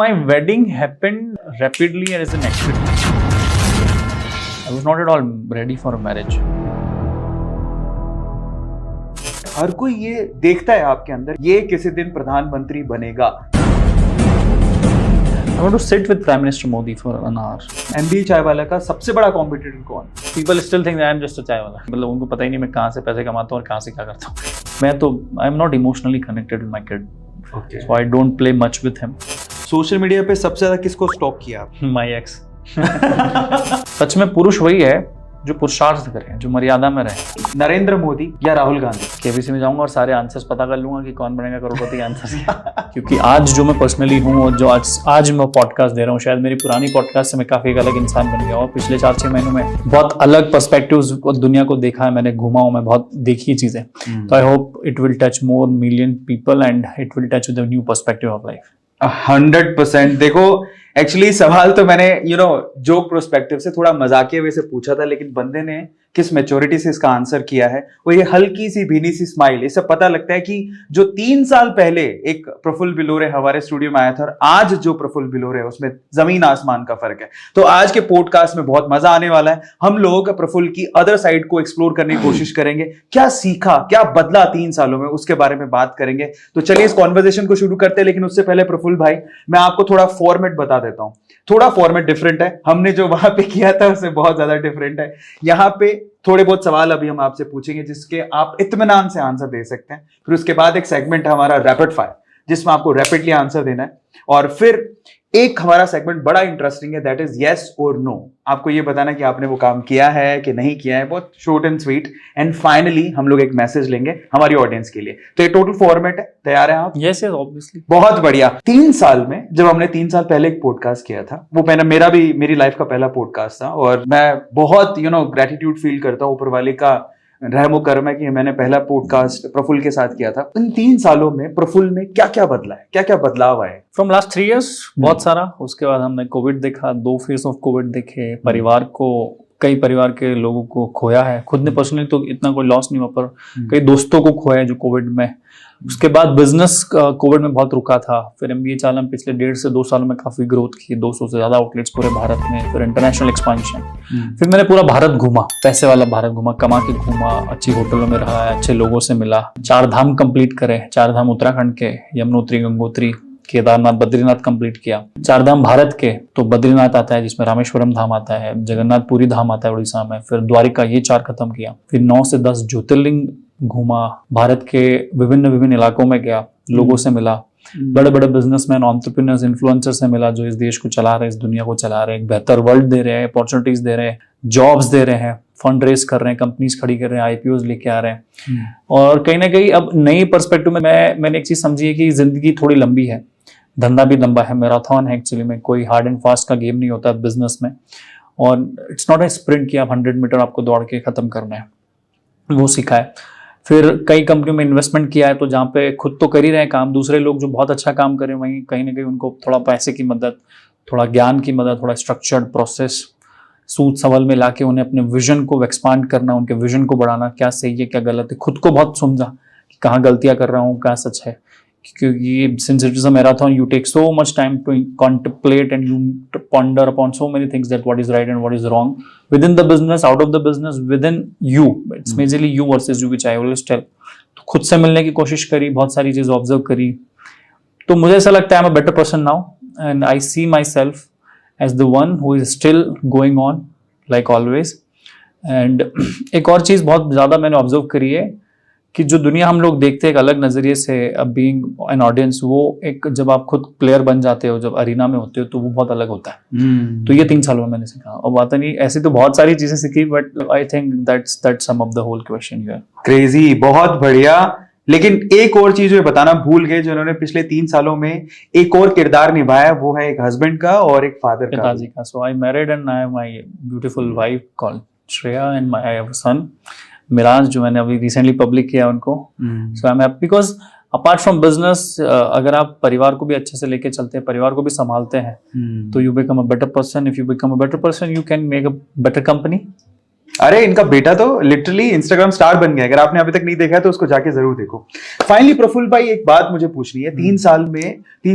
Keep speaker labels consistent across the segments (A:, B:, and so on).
A: My wedding happened rapidly as an accident. I was not at all ready for a marriage.
B: हर कोई ये देखता है आपके अंदर, ये किसी दिन प्रधानमंत्री बनेगा।
A: I want to sit with Prime Minister Modi for an hour.
B: MBA चाय वाला का सबसे बड़ा कॉम्पिटिटर कौन?
A: People still think that I am just a चाय वाला. मतलब उनको पता ही नहीं मैं कहाँ से पैसे कमाता हूँ और कहाँ से क्या करता हूँ. मैं तो I am not emotionally connected with my kid.
B: Okay.
A: So I don't play much with him.
B: Social media पे सबसे ज्यादा किसको स्टॉक किया आप?
A: My ex. सच में पुरुष वही है जो पुरुषार्थ करे, जो मर्यादा में रहे।
B: नरेंद्र मोदी या राहुल गांधी?
A: केबीसी में जाऊंगा और सारे आंसर्स पता कर लूंगा कि कौन बनेगा करोड़पति के आंसर्स क्या। क्योंकि आज जो मैं पर्सनली हूँ और जो आज मैं पॉडकास्ट दे रहा हूँ, शायद मेरी पुरानी पॉडकास्ट से मैं काफी एक अलग इंसान बन गया और पिछले 4-6 महीनों में बहुत अलग पर्सपेक्टिव्स दुनिया को देखा है, मैंने घूमा हूँ, मैं बहुत देखी चीजें। तो I hope it will touch more million people and it will touch the new perspective of life.
B: 100%। देखो एक्चुअली सवाल तो मैंने जोक प्रोस्पेक्टिव से थोड़ा मजाकिया वे से पूछा था, लेकिन बंदे ने किस मैच्योरिटी से इसका आंसर किया है, वो ये हल्की सी भीनी सी स्माइल, इससे पता लगता है कि जो 3 साल पहले एक प्रफुल्ल बिलोरे हमारे स्टूडियो में आया था और आज जो प्रफुल्ल बिलोरे है उसमें जमीन आसमान का फर्क है। तो आज के पॉडकास्ट में बहुत मजा आने वाला है। हम लोग प्रफुल्ल की अदर साइड को एक्सप्लोर करने की कोशिश करेंगे, क्या सीखा, क्या बदला 3 सालों में, उसके बारे में बात करेंगे। तो चलिए इस कॉन्वर्सेशन को शुरू करते हैं, लेकिन उससे पहले प्रफुल्ल भाई मैं आपको थोड़ा फॉर्मेट बता देता हूं। थोड़ा फॉर्मेट डिफरेंट है, हमने जो वहां पे किया था उससे बहुत ज्यादा डिफरेंट है। यहाँ पे थोड़े बहुत सवाल अभी हम आपसे पूछेंगे जिसके आप इत्मीनान से आंसर दे सकते हैं। फिर उसके बाद एक सेगमेंट है हमारा रैपिड फायर, जिसमें आपको रैपिडली आंसर देना है। और फिर एक हमारा सेगमेंट बड़ा इंटरेस्टिंग है, दैट इज यस और नो। आपको ये बताना कि आपने वो काम किया है कि नहीं किया है, बहुत short and sweet. And finally हम लोग एक मैसेज लेंगे हमारी ऑडियंस के लिए। तो ये टोटल फॉर्मेट है, तैयार हैं आप?
A: Yes yes obviously.
B: बहुत बढ़िया। 3 साल में जब हमने 3 साल पहले एक पॉडकास्ट किया था, वो मेरी लाइफ का पहला पॉडकास्ट था और मैं बहुत ग्रेटिट्यूड फील करता हूँ ऊपर वाले का रहमो करम है कि मैंने पहला पॉडकास्ट प्रफुल्ल के साथ किया था। इन 3 सालों में प्रफुल्ल में क्या क्या बदला है, क्या क्या बदलाव आए?
A: फ्रॉम लास्ट 3 years बहुत सारा। उसके बाद हमने कोविड देखा, 2 फेज ऑफ कोविड देखे, कई परिवार के लोगों को खोया है। खुद ने पर्सनली तो इतना कोई लॉस नहीं हुआ, पर कई दोस्तों को खोया है जो कोविड में। उसके बाद बिजनेस कोविड में बहुत रुका था। फिर MBA चालम पिछले 1.5 से 2 सालों में काफी ग्रोथ की, 200 से ज्यादा आउटलेट्स पूरे भारत में। फिर इंटरनेशनल एक्सपांशन। फिर मैंने पूरा भारत घूमा, पैसे वाला भारत घूमा, कमा के घूमा, अच्छी होटलों में रहा है, अच्छे लोगों से मिला। 4 धाम कंप्लीट करे, 4 धाम उत्तराखंड के, यमुनोत्री, गंगोत्री, केदारनाथ, बद्रीनाथ कंप्लीट किया। 4 धाम भारत के तो बद्रीनाथ आता है, जिसमें रामेश्वरम धाम आता है, जगन्नाथपुरी धाम आता है उड़ीसा में, फिर द्वारिका, ये 4 खत्म किया। फिर 9 से 10 ज्योतिर्लिंग घूमा, भारत के विभिन्न इलाकों में गया, लोगों से मिला, बड़े बड़े बिजनेसमैन, एंटरप्रेन्योर्स, इन्फ्लुएंसर से मिला जो इस देश को चला रहे हैं, इस दुनिया को चला रहे हैं, एक बेहतर वर्ल्ड दे रहे हैं, अपॉर्चुनिटीज दे रहे हैं, जॉब्स दे रहे हैं, फंड रेज कर रहे हैं, कंपनीज खड़ी कर रहे हैं, IPOs लेके आ रहे हैं। और कहीं ना कहीं अब नई पर्सपेक्टिव में मैंने एक चीज समझी है कि जिंदगी थोड़ी लंबी है, धंधा भी लंबा है, मैराथन है एक्चुअली में, कोई हार्ड एंड फास्ट का गेम नहीं होता बिजनेस में। और इट्स नॉट ए स्प्रिंट कि आप 100 मीटर आपको दौड़ के खत्म करना है, वो सीखा है। फिर कई कंपनियों में इन्वेस्टमेंट किया है, तो जहाँ पे खुद तो कर ही रहे हैं काम, दूसरे लोग जो बहुत अच्छा काम कर रहे हैं वहीं कहीं ना कहीं उनको थोड़ा पैसे की मदद, थोड़ा ज्ञान की मदद, थोड़ा स्ट्रक्चर्ड प्रोसेस सूद सवाल में लाके उन्हें अपने विजन को एक्सपांड करना, उनके विजन को बढ़ाना, क्या सही है क्या गलत है, खुद को बहुत समझा कि कहाँ गलतियां कर रहा हूँ, क्या सच है। क्योंकि since it is a marathon, you take so much time to contemplate and you ponder upon so many things, that what is right and what is wrong within the business, out of the business, within you. It's majorly you versus you, which I always tell. तो खुद से मिलने की कोशिश करी, बहुत सारी चीजें ऑब्जर्व करी, तो मुझे ऐसा लगता है I'm a better person now and I see myself as the one who is still going on like always. And एक और चीज बहुत ज्यादा मैंने ऑब्जर्व करी है कि जो दुनिया हम लोग देखते हैं एक अलग नजरिए से, बीइंग एन ऑडियंस, वो एक जब आप खुद प्लेयर बन जाते हो, जब अरीना में होते हो, तो वो बहुत अलग होता है। तो ये 3 सालों में मैंने सीखा। और बात नहीं, ऐसी तो बहुत सारी चीजें सीखी, but I think that's some of the whole question here.
B: Crazy, बहुत बढ़िया। लेकिन एक और चीज जो बताना भूल गए, जिन्होंने पिछले 3 सालों में एक और किरदार निभाया, वो है एक हस्बैंड का और एक फादर का,
A: पिताजी का। So I married and I have my beautiful wife called Shreya and I have a son Miraj, जो मैंने अभी रिसेंटली पब्लिक किया उनको। So I am happy because apart from business, अगर आप परिवार को भी अच्छे से लेके चलते हैं, परिवार को भी संभालते हैं, तो you become a better person. If you become a better person, you can make a better company
B: अरे इनका बेटा तो लिटरली इंस्टाग्राम स्टार बन गया, अगर आपने अभी तक नहीं देखा है तो उसको जाके जरूर देखो। फाइनली प्रफुल्ल भाई, एक बात मुझे पूछनी है, 3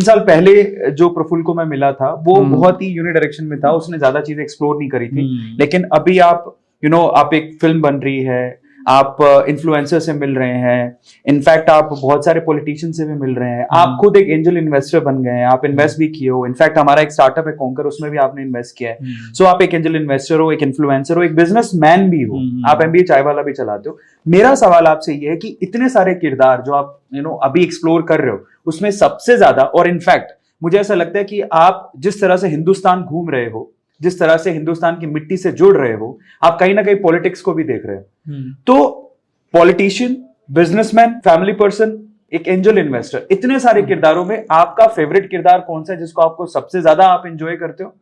B: साल पहले जो प्रफुल्ल को मैं मिला था वो बहुत ही यूनिडायरेक्शन में था, उसने ज्यादा चीजें एक्सप्लोर नहीं करी थी, लेकिन अभी आप आप एक फिल्म बन रही है, आप इन्फ्लुएंसर से मिल रहे हैं, इनफैक्ट आप बहुत सारे पॉलिटिशियन से भी मिल रहे हैं, आप खुद एक एंजल इन्वेस्टर बन गए हैं, आप इन्वेस्ट भी किए हो, इनफैक्ट हमारा एक स्टार्टअप है कॉन्कर, उसमें भी आपने इन्वेस्ट किया है। सो आप एक एंजल इन्वेस्टर हो, एक इन्फ्लुएंसर हो, एक बिजनेसमैन भी हो, आप एमबीए चाय वाला भी चलाते हो। मेरा सवाल आपसे ये है कि इतने सारे किरदार जो आप अभी एक्सप्लोर कर रहे हो, उसमें सबसे ज्यादा, और इनफैक्ट मुझे ऐसा लगता है कि आप जिस तरह से हिंदुस्तान घूम रहे हो, जिस तरह से हिंदुस्तान की मिट्टी से जुड़ रहे हो, आप कहीं ना कहीं पॉलिटिक्स को भी देख रहे हो। तो पॉलिटिशियन, बिजनेसमैन, फैमिली पर्सन, एक एंजल इन्वेस्टर, इतने सारे किरदारों में आपका फेवरेट किरदार कौन सा है जिसको आपको सबसे ज्यादा आप एंजॉय करते हो,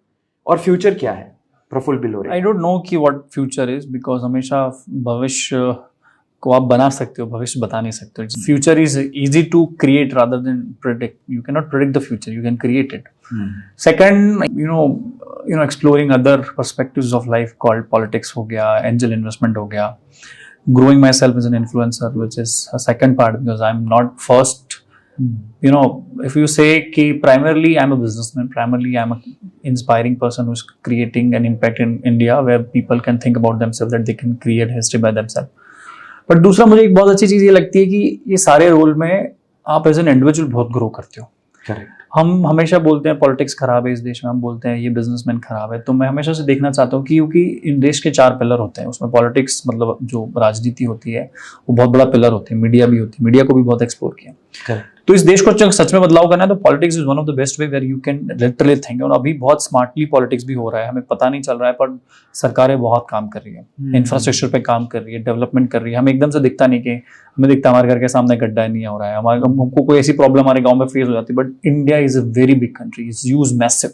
B: और फ्यूचर क्या है Praful Bilore?
A: I don't know कि व्हाट फ्यूचर इज, बिकॉज हमेशा भविष्य को आप बना सकते हो, भविष्य बता नहीं सकते हो। Future is easy to create rather than predict. You can not predict the future, you can create it. Second, exploring other perspectives of life called politics हो गया, एंजल इन्वेस्टमेंट हो गया, growing myself as an influencer, which is a second part, because I'm not first. If you say कि primarily I'm a businessman, primarily I'm an inspiring person who's creating an impact in India where people can think about themselves, that they can create history by themselves. But दूसरा मुझे एक बहुत अच्छी चीज़ ये लगती है कि ये सारे रोल में आप एज एन इंडिविजुअल बहुत ग्रो करते हो।
B: करेक्ट।
A: हम हमेशा बोलते हैं पॉलिटिक्स खराब है इस देश में, हम बोलते हैं ये बिजनेसमैन खराब है, तो मैं हमेशा से देखना चाहता हूँ कि क्योंकि इन देश के 4 पिलर होते हैं, उसमें पॉलिटिक्स मतलब जो राजनीति होती है वो बहुत बड़ा पिलर होती है, मीडिया भी होती है, मीडिया को भी बहुत एक्सप्लोर किया। तो इस देश को सच में बदलाव करना है तो politics is one of the best way where you can literally think. और अभी बहुत स्मार्टली पॉलिटिक्स भी हो रहा है, हमें पता नहीं चल रहा है, पर सरकारें बहुत काम कर रही है, इंफ्रास्ट्रक्चर पे काम कर रही है, डेवलपमेंट कर रही है। हमें एकदम से दिखता नहीं, कि हमें दिखता हमारे घर के सामने गड्ढा नहीं हो रहा है, हमको कोई ऐसी प्रॉब्लम हमारे गांव में फेस हो जाती है, but India is a very big country, is huge massive,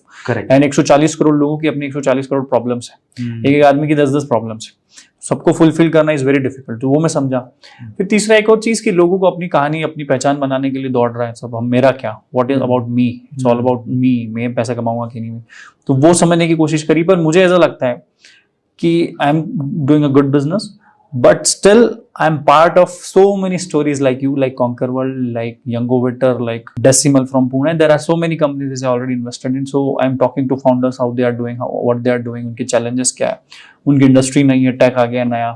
A: and 140 crore लोगों की अपनी 140 करोड़ प्रॉब्लम्स है, एक आदमी की 10-10 प्रॉब्लम्स है, सबको फुलफिल करना इज वेरी डिफिकल्ट। तो वो मैं समझा। फिर तीसरा एक और चीज कि लोगों को अपनी कहानी, अपनी पहचान बनाने के लिए दौड़ रहा है सब, हम मेरा क्या, what is about me, it's all about me, मैं पैसा कमाऊंगा कि नहीं, तो वो समझने की कोशिश करी। पर मुझे ऐसा लगता है कि I am doing a good business, but still I'm part of so many stories like you, like Conquer World, like Youngovator, like Decimal from Pune. There are so many companies which I already invested in, so I'm talking to founders how they are doing, what they are doing, उनके challenges क्या है, उनकी industry नहीं है, take आ गया नया,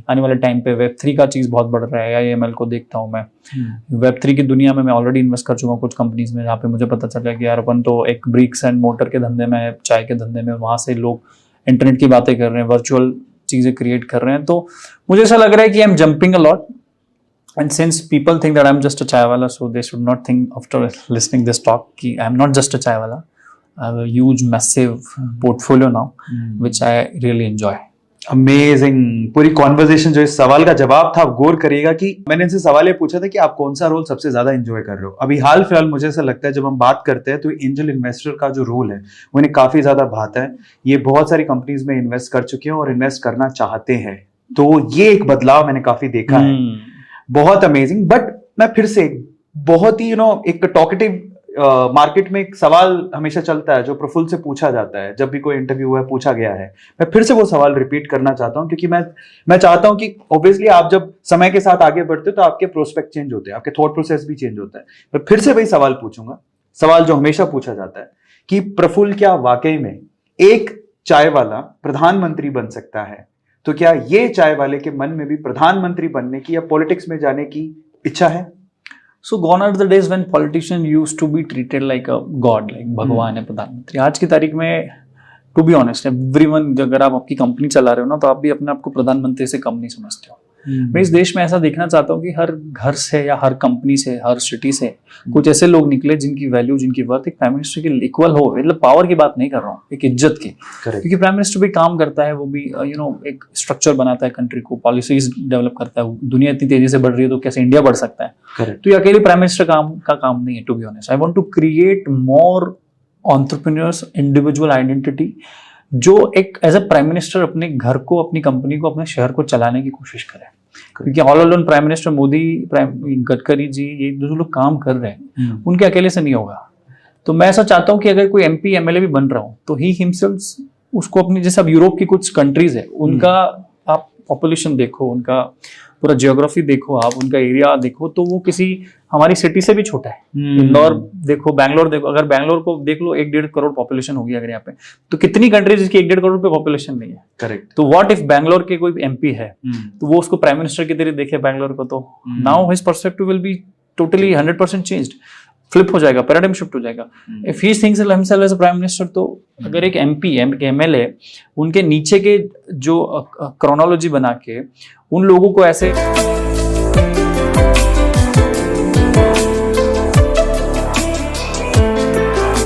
A: आने वाले टाइम पे Web3 का चीज बहुत बढ़ रहा है, AIML को देखता हूँ मैं। Web3 की दुनिया में मैं ऑलरेडी इन्वेस्ट कर चुका हूँ कुछ कंपनीज में, जहाँ पे मुझे पता चल गया कि यार अपन तो एक ब्रिक्स एंड मोटर के धंधे में, चाय के धंधे में, वहां से लोग इंटरनेट की बातें कर रहे हैं, वर्चुअल चीजें क्रिएट कर रहे हैं। तो मुझे ऐसा लग रहा है कि I am jumping a lot, and since people think that I am just a chai wala, so they should not think after listening this talk कि I am not just a chai wala. I have a huge massive portfolio now which I really enjoy.
B: Amazing. पूरी conversation जो इस सवाल का जवाब था, आप गौर करिएगा कि मैंने इनसे सवाल ये पूछा था कि आप कौन सा रोल सबसे ज्यादा एंजॉय कर रहे हो। अभी हाल फिलहाल मुझे ऐसा लगता है जब हम बात करते हैं तो एंजल इन्वेस्टर का जो रोल है वो इन्हें काफी ज्यादा भाता है। ये बहुत सारी कंपनीज में इन्वेस्ट कर चुके हैं और इन्वेस्ट करना चाहते हैं, तो ये एक बदलाव मैंने काफी देखा है, बहुत अमेजिंग। बट मैं फिर से बहुत ही एक टॉकेटिव मार्केट में एक सवाल हमेशा चलता है जो प्रफुल्ल से पूछा जाता है, जब भी कोई इंटरव्यू है पूछा गया है, मैं फिर से वो सवाल रिपीट करना चाहता हूं, क्योंकि मैं चाहता हूं कि ऑब्वियसली आप जब समय के साथ आगे बढ़ते हो तो आपके प्रोस्पेक्ट चेंज होते हैं, आपके थॉट प्रोसेस भी चेंज होता है। मैं फिर से वही सवाल पूछूंगा, सवाल जो हमेशा पूछा जाता है कि प्रफुल्ल क्या वाकई में एक चाय वाला प्रधानमंत्री बन सकता है? तो क्या ये चाय वाले के मन में भी प्रधानमंत्री बनने की या पॉलिटिक्स में जाने की इच्छा है?
A: So gone are the days when politicians used to be treated like a god, like भगवान है प्रधानमंत्री। आज की तारीख में टू बी ऑनेस्ट एवरीवन, अगर आप आपकी कंपनी चला रहे हो ना तो आप भी अपने आप को प्रधानमंत्री से कम नहीं समझते हो। मैं इस देश में ऐसा देखना चाहता हूँ कि हर घर से या हर कंपनी से, हर सिटी से कुछ ऐसे लोग निकले जिनकी वैल्यू, जिनकी वर्थ एक प्राइम मिनिस्टर के इक्वल हो। मतलब पावर की बात नहीं कर रहा हूँ, एक इज्जत की, क्योंकि प्राइम मिनिस्टर भी काम करता है, वो भी एक स्ट्रक्चर बनाता है कंट्री को, पॉलिसीज डेवलप करता है। दुनिया इतनी तेजी से बढ़ रही है तो कैसे इंडिया बढ़ सकता है? तो ये अकेले प्राइम मिनिस्टर का काम नहीं है। To be honest, I want to create more entrepreneurs, individual identity, जो एक एज अ प्राइम मिनिस्टर अपने घर को, अपनी कंपनी को, अपने शहर को चलाने की कोशिश करे। क्योंकि all alone prime minister Modi, Gadkari ji, ये जो लोग काम कर रहे हैं उनके अकेले से नहीं होगा। तो मैं ऐसा चाहता हूं कि अगर कोई एमपी एमएलए भी बन रहा हो तो ही हिमसेल्फ उसको अपनी, जैसे अब यूरोप की कुछ कंट्रीज है उनका आप पॉपुलेशन देखो, उनका पूरा जियोग्राफी देखो, आप उनका एरिया देखो, तो वो किसी हमारी सिटी से भी छोटा है। इंदौर देखो, बैंगलोर देखो, अगर बैंगलोर को देख लो 1-1.5 करोड़ पॉपुलेशन होगी अगर यहाँ पे, तो कितनी कंट्रीज जिसकी 1-1.5 करोड़ पे पॉपुलेशन नहीं है।
B: करेक्ट।
A: तो व्हाट इफ बैंगलोर के कोई एमपी है तो वो उसको प्राइम मिनिस्टर की तरह देखे बैंगलोर को, तो now his perspective will be totally 100% changed, flip हो जाएगा, पैराडाइम शिफ्ट हो जाएगा। If he thinks himself as a prime minister, तो अगर एक एमपी एमएलए उनके नीचे के जो क्रोनोलॉजी बना के उन लोगों को ऐसे